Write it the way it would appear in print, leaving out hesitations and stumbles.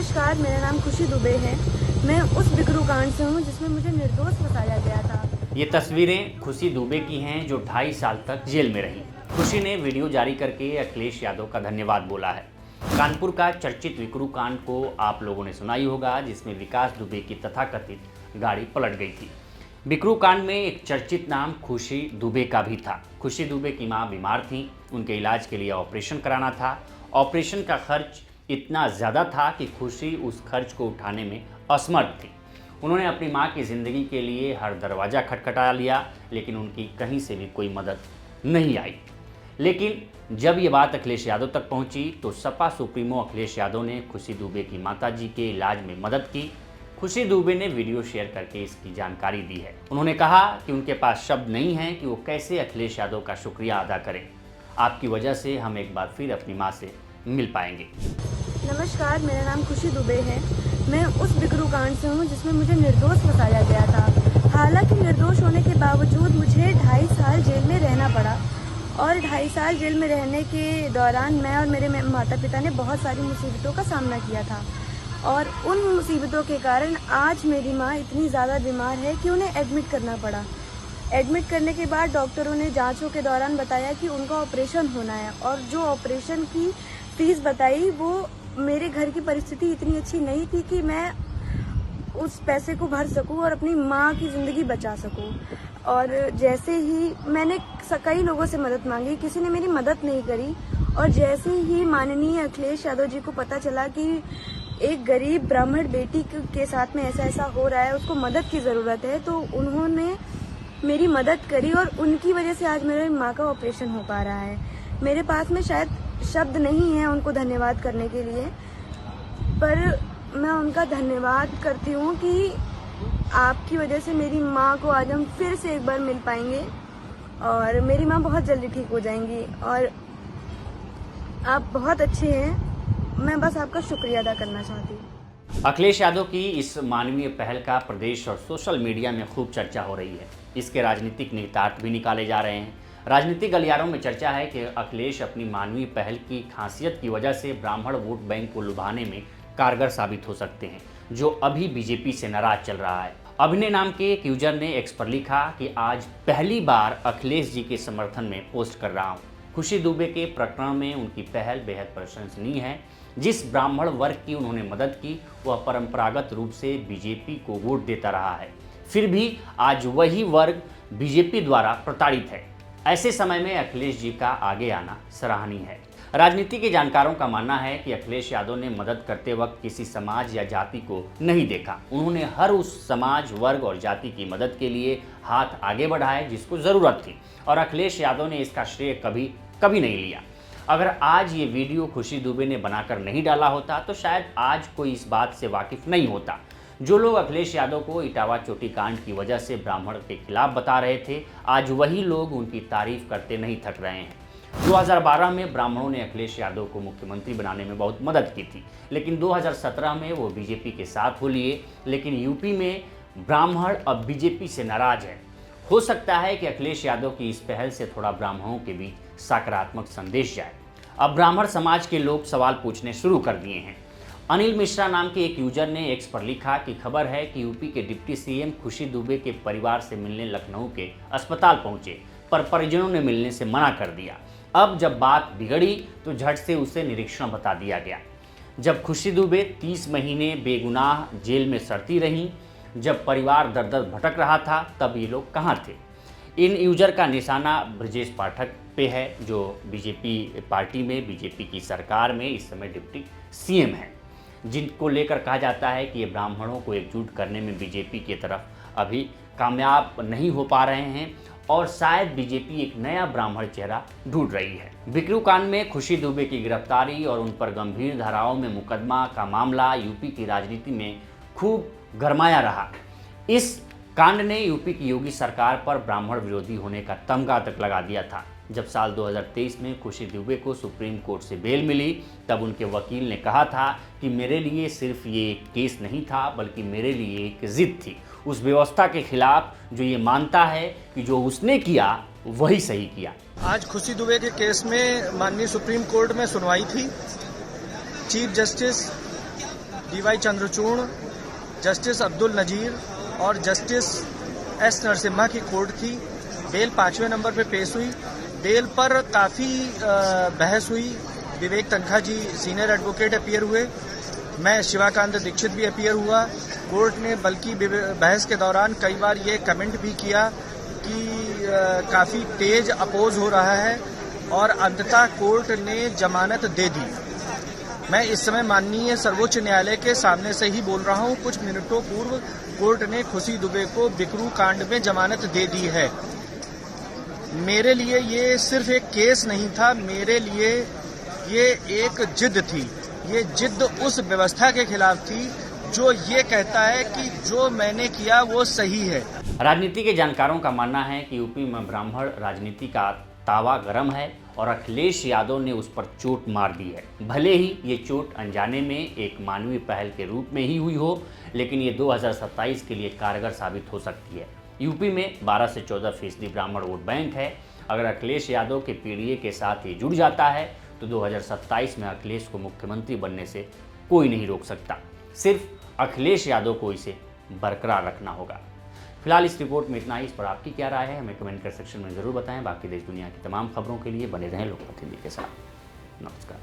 नमस्कार, मेरा नाम खुशी दुबे है। मैं उस बिकरू कांड से हूँ जिसमें मुझे निर्दोष फंसाया गया था। ये तस्वीरें खुशी दुबे की हैं जो 2.5 साल तक जेल में रही। खुशी ने वीडियो जारी करके अखिलेश यादव का धन्यवाद बोला है। कानपुर का चर्चित विकरू कांड को आप लोगों ने सुना ही होगा, जिसमें विकास दुबे की तथाकथित गाड़ी पलट गई थी। विकरू कांड में एक चर्चित नाम खुशी दुबे का भी था। खुशी दुबे की मां बीमार थी, उनके इलाज के लिए ऑपरेशन कराना था। ऑपरेशन का खर्च इतना ज़्यादा था कि खुशी उस खर्च को उठाने में असमर्थ थी। उन्होंने अपनी मां की ज़िंदगी के लिए हर दरवाज़ा खटखटा लिया, लेकिन उनकी कहीं से भी कोई मदद नहीं आई। लेकिन जब ये बात अखिलेश यादव तक पहुंची तो सपा सुप्रीमो अखिलेश यादव ने खुशी दुबे की माताजी के इलाज में मदद की। खुशी दुबे ने वीडियो शेयर करके इसकी जानकारी दी है। उन्होंने कहा कि उनके पास शब्द नहीं हैं कि वो कैसे अखिलेश यादव का शुक्रिया अदा करें। आपकी वजह से हम एक बार फिर अपनी माँ से मिल पाएंगे। नमस्कार, मेरा नाम खुशी दुबे है। मैं उस बिकरू कांड से हूँ जिसमें मुझे निर्दोष फंसाया गया था। हालांकि निर्दोष होने के बावजूद मुझे 2.5 साल जेल में रहना पड़ा और 2.5 साल जेल में रहने के दौरान मैं और मेरे माता पिता ने बहुत सारी मुसीबतों का सामना किया था और उन मुसीबतों के कारण आज मेरी माँ इतनी ज़्यादा बीमार है कि उन्हें एडमिट करना पड़ा। एडमिट करने के बाद डॉक्टरों ने जांचों के दौरान बताया कि उनका ऑपरेशन होना है और जो ऑपरेशन की फीस बताई वो मेरे घर की परिस्थिति इतनी अच्छी नहीं थी कि मैं उस पैसे को भर सकूं और अपनी माँ की ज़िंदगी बचा सकूं। और जैसे ही मैंने कई लोगों से मदद मांगी, किसी ने मेरी मदद नहीं करी। और जैसे ही माननीय अखिलेश यादव जी को पता चला कि एक गरीब ब्राह्मण बेटी के साथ में ऐसा हो रहा है, उसको मदद की ज़रूरत है, तो उन्होंने मेरी मदद करी और उनकी वजह से आज मेरी माँ का ऑपरेशन हो पा रहा है। मेरे पास में शायद शब्द नहीं है उनको धन्यवाद करने के लिए, पर मैं उनका धन्यवाद करती हूँ कि आपकी वजह से मेरी माँ को आज हम फिर से एक बार मिल पाएंगे और मेरी माँ बहुत जल्दी ठीक हो जाएंगी। और आप बहुत अच्छे हैं, मैं बस आपका शुक्रिया अदा करना चाहती हूँ। अखिलेश यादव की इस मानवीय पहल का प्रदेश और सोशल मीडिया में खूब चर्चा हो रही है। इसके राजनीतिक निहितार्थ भी निकाले जा रहे हैं। राजनीतिक गलियारों में चर्चा है कि अखिलेश अपनी मानवीय पहल की खासियत की वजह से ब्राह्मण वोट बैंक को लुभाने में कारगर साबित हो सकते हैं, जो अभी बीजेपी से नाराज चल रहा है। अभिनय नाम के एक यूजर ने एक्स पर लिखा कि आज पहली बार अखिलेश जी के समर्थन में पोस्ट कर रहा हूँ। खुशी दुबे के प्रकरण में उनकी पहल बेहद प्रशंसनीय है। जिस ब्राह्मण वर्ग की उन्होंने मदद की वह परंपरागत रूप से बीजेपी को वोट देता रहा है, फिर भी आज वही वर्ग बीजेपी द्वारा प्रताड़ित है। ऐसे समय में अखिलेश जी का आगे आना सराहनीय है। राजनीति के जानकारों का मानना है कि अखिलेश यादव ने मदद करते वक्त किसी समाज या जाति को नहीं देखा। उन्होंने हर उस समाज, वर्ग और जाति की मदद के लिए हाथ आगे बढ़ाए जिसको ज़रूरत थी, और अखिलेश यादव ने इसका श्रेय कभी नहीं लिया। अगर आज ये वीडियो खुशी दुबे ने बनाकर नहीं डाला होता तो शायद आज कोई इस बात से वाकिफ नहीं होता। जो लोग अखिलेश यादव को इटावा चोटी कांड की वजह से ब्राह्मण के खिलाफ बता रहे थे, आज वही लोग उनकी तारीफ करते नहीं थक रहे हैं। 2012 में ब्राह्मणों ने अखिलेश यादव को मुख्यमंत्री बनाने में बहुत मदद की थी, लेकिन 2017 में वो बीजेपी के साथ हो लिए। लेकिन यूपी में ब्राह्मण अब बीजेपी से नाराज है। हो सकता है कि अखिलेश यादव की इस पहल से थोड़ा ब्राह्मणों के बीच सकारात्मक संदेश जाए। अब ब्राह्मण समाज के लोग सवाल पूछने शुरू कर दिए हैं। अनिल मिश्रा नाम के एक यूजर ने एक्स पर लिखा कि खबर है कि यूपी के डिप्टी सीएम खुशी दुबे के परिवार से मिलने लखनऊ के अस्पताल पहुंचे, पर परिजनों ने मिलने से मना कर दिया। अब जब बात बिगड़ी तो झट से उसे निरीक्षण बता दिया गया। जब खुशी दुबे 30 महीने बेगुनाह जेल में सड़ती रहीं, जब परिवार दर दर भटक रहा था, तब ये लोग कहाँ थे? इन यूजर का निशाना ब्रजेश पाठक पे है, जो बीजेपी पार्टी में, बीजेपी की सरकार में इस समय डिप्टी सीएम है, जिनको लेकर कहा जाता है कि ये ब्राह्मणों को एकजुट करने में बीजेपी की तरफ अभी कामयाब नहीं हो पा रहे हैं और शायद बीजेपी एक नया ब्राह्मण चेहरा ढूंढ रही है। बिकरू कांड में खुशी दुबे की गिरफ्तारी और उन पर गंभीर धाराओं में मुकदमा का मामला यूपी की राजनीति में खूब गरमाया रहा। इस कांड ने यूपी की योगी सरकार पर ब्राह्मण विरोधी होने का तमगा तक लगा दिया था। जब साल 2023 में खुशी दुबे को सुप्रीम कोर्ट से बेल मिली, तब उनके वकील ने कहा था कि मेरे लिए सिर्फ ये एक केस नहीं था, बल्कि मेरे लिए एक जिद थी उस व्यवस्था के खिलाफ जो ये मानता है कि जो उसने किया वही सही किया। आज खुशी दुबे के केस में माननीय सुप्रीम कोर्ट में सुनवाई थी। Chief justice DY Chandrachud, justice Abdul Nazeer और जस्टिस S नरसिम्हा की कोर्ट थी। बेल 5वें नंबर पे पेश हुई। बेल पर काफ़ी बहस हुई। विवेक तनखा जी सीनियर एडवोकेट अपीयर हुए, मैं शिवाकांत दीक्षित भी अपीयर हुआ। कोर्ट ने बल्कि बहस के दौरान कई बार ये कमेंट भी किया कि काफ़ी तेज अपोज हो रहा है और अंततः कोर्ट ने जमानत दे दी। मैं इस समय माननीय सर्वोच्च न्यायालय के सामने से ही बोल रहा हूं। कुछ मिनटों पूर्व कोर्ट ने खुशी दुबे को बिकरू कांड में जमानत दे दी है। मेरे लिए ये सिर्फ एक केस नहीं था, मेरे लिए ये एक जिद थी। ये जिद उस व्यवस्था के खिलाफ थी जो ये कहता है कि जो मैंने किया वो सही है। राजनीति के जानकारों का मानना है कि यूपी में ब्राह्मण राजनीति का तावा गर्म है और अखिलेश यादव ने उस पर चोट मार दी है। भले ही ये चोट अनजाने में एक मानवीय पहल के रूप में ही हुई हो, लेकिन ये 2027 के लिए कारगर साबित हो सकती है। यूपी में 12 से 14% ब्राह्मण वोट बैंक है। अगर अखिलेश यादव के पीडीए के साथ ये जुड़ जाता है तो 2027 में अखिलेश को मुख्यमंत्री बनने से कोई नहीं रोक सकता। सिर्फ अखिलेश यादव को इसे बरकरार रखना होगा। फिलहाल इस रिपोर्ट में इतना ही। इस पर आपकी क्या राय है हमें कमेंट कर सेक्शन में ज़रूर बताएं। बाकी देश दुनिया की तमाम खबरों के लिए बने रहें लोकमत हिंदी के साथ। नमस्कार।